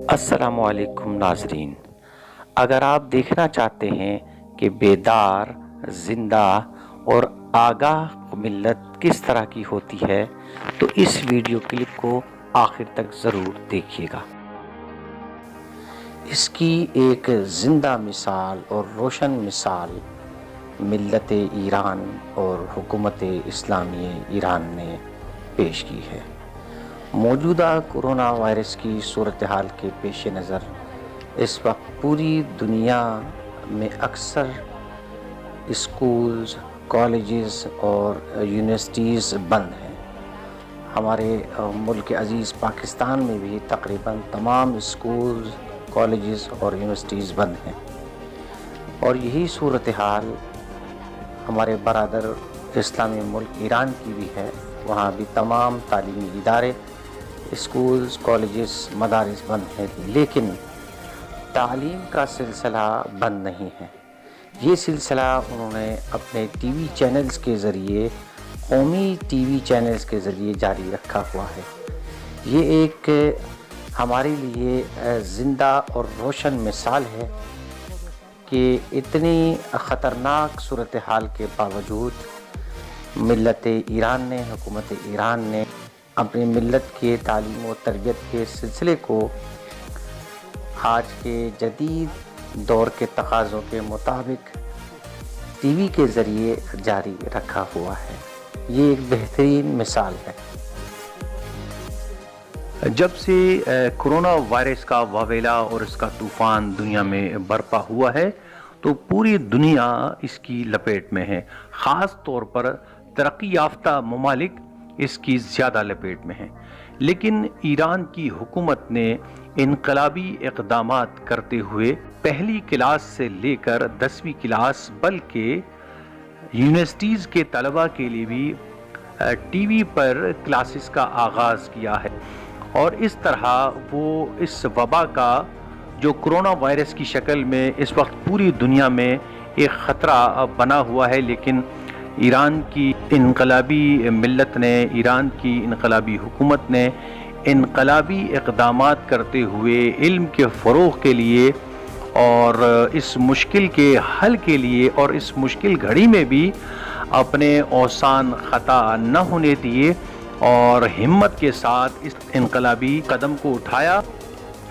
السلام علیکم ناظرین، اگر آپ دیکھنا چاہتے ہیں کہ بیدار، زندہ اور آگاہ ملت کس طرح کی ہوتی ہے تو اس ویڈیو کلپ کو آخر تک ضرور دیکھیے گا۔ اس کی ایک زندہ مثال اور روشن مثال ملت ایران اور حکومت اسلامی ایران نے پیش کی ہے۔ موجودہ کورونا وائرس کی صورتحال کے پیش نظر اس وقت پوری دنیا میں اکثر اسکولز، کالجز اور یونیورسٹیز بند ہیں۔ ہمارے ملک عزیز پاکستان میں بھی تقریباً تمام اسکولز، کالجز اور یونیورسٹیز بند ہیں، اور یہی صورتحال ہمارے برادر اسلامی ملک ایران کی بھی ہے۔ وہاں بھی تمام تعلیمی ادارے، اسکولز، کالجز، مدارس بند ہیں، لیکن تعلیم کا سلسلہ بند نہیں ہے۔ یہ سلسلہ انہوں نے اپنے ٹی وی چینلز کے ذریعے، قومی ٹی وی چینلز کے ذریعے جاری رکھا ہوا ہے۔ یہ ایک ہمارے لیے زندہ اور روشن مثال ہے کہ اتنی خطرناک صورتحال کے باوجود ملت ایران نے، حکومت ایران نے اپنی ملت کے تعلیم و تربیت کے سلسلے کو آج کے جدید دور کے تقاضوں کے مطابق ٹی وی کے ذریعے جاری رکھا ہوا ہے۔ یہ ایک بہترین مثال ہے۔ جب سے کورونا وائرس کا واویلا اور اس کا طوفان دنیا میں برپا ہوا ہے تو پوری دنیا اس کی لپیٹ میں ہے۔ خاص طور پر ترقی یافتہ ممالک اس کی زیادہ لپیٹ میں ہیں، لیکن ایران کی حکومت نے انقلابی اقدامات کرتے ہوئے پہلی کلاس سے لے کر 10ویں کلاس بلکہ یونیورسٹیز کے طلباء کے لیے بھی ٹی وی پر کلاسز کا آغاز کیا ہے، اور اس طرح وہ اس وبا کا جو کرونا وائرس کی شکل میں اس وقت پوری دنیا میں ایک خطرہ بنا ہوا ہے، لیکن ایران کی انقلابی ملت نے، ایران کی انقلابی حکومت نے انقلابی اقدامات کرتے ہوئے علم کے فروغ کے لیے اور اس مشکل کے حل کے لیے اور اس مشکل گھڑی میں بھی اپنے اوسان خطا نہ ہونے دیے اور ہمت کے ساتھ اس انقلابی قدم کو اٹھایا۔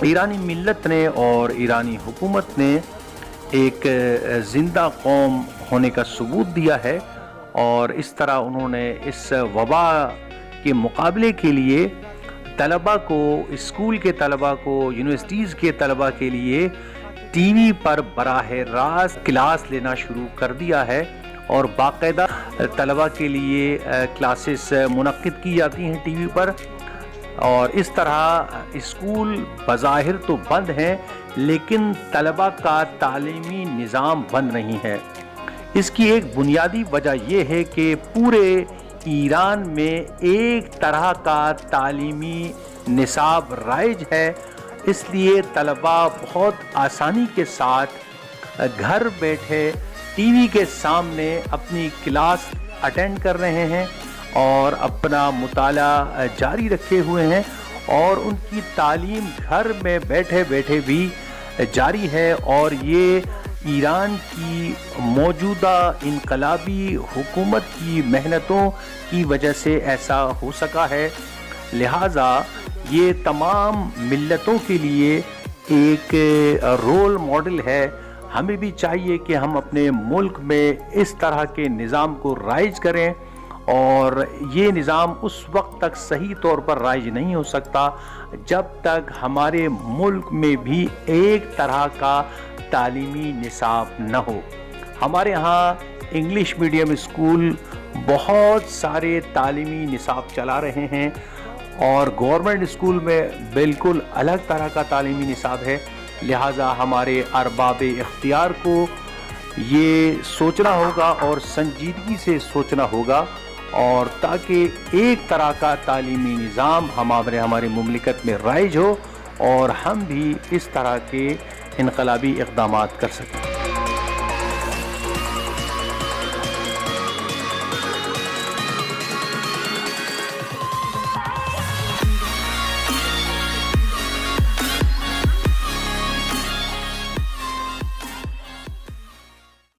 ایرانی ملت نے اور ایرانی حکومت نے ایک زندہ قوم ہونے کا ثبوت دیا ہے، اور اس طرح انہوں نے اس وبا کے مقابلے کے لیے طلباء کو، اسکول کے طلباء کو، یونیورسٹیز کے طلباء کے لیے ٹی وی پر براہ راست کلاس لینا شروع کر دیا ہے، اور باقاعدہ طلباء کے لیے کلاسز منعقد کی جاتی ہیں ٹی وی پر۔ اور اس طرح اسکول بظاہر تو بند ہیں، لیکن طلباء کا تعلیمی نظام بند نہیں ہے۔ اس کی ایک بنیادی وجہ یہ ہے کہ پورے ایران میں ایک طرح کا تعلیمی نصاب رائج ہے، اس لیے طلباء بہت آسانی کے ساتھ گھر بیٹھے ٹی وی کے سامنے اپنی کلاس اٹینڈ کر رہے ہیں اور اپنا مطالعہ جاری رکھے ہوئے ہیں، اور ان کی تعلیم گھر میں بیٹھے بیٹھے بھی جاری ہے، اور یہ ایران کی موجودہ انقلابی حکومت کی محنتوں کی وجہ سے ایسا ہو سکا ہے۔ لہٰذا یہ تمام ملتوں کے لیے ایک رول ماڈل ہے۔ ہمیں بھی چاہیے کہ ہم اپنے ملک میں اس طرح کے نظام کو رائج کریں، اور یہ نظام اس وقت تک صحیح طور پر رائج نہیں ہو سکتا جب تک ہمارے ملک میں بھی ایک طرح کا تعلیمی نصاب نہ ہو۔ ہمارے ہاں انگلش میڈیم اسکول بہت سارے تعلیمی نصاب چلا رہے ہیں، اور گورنمنٹ اسکول میں بالکل الگ طرح کا تعلیمی نصاب ہے۔ لہٰذا ہمارے ارباب اختیار کو یہ سوچنا ہوگا اور سنجیدگی سے سوچنا ہوگا، اور تاکہ ایک طرح کا تعلیمی نظام ہمارے مملکت میں رائج ہو اور ہم بھی اس طرح کے انقلابی اقدامات کر سکیں۔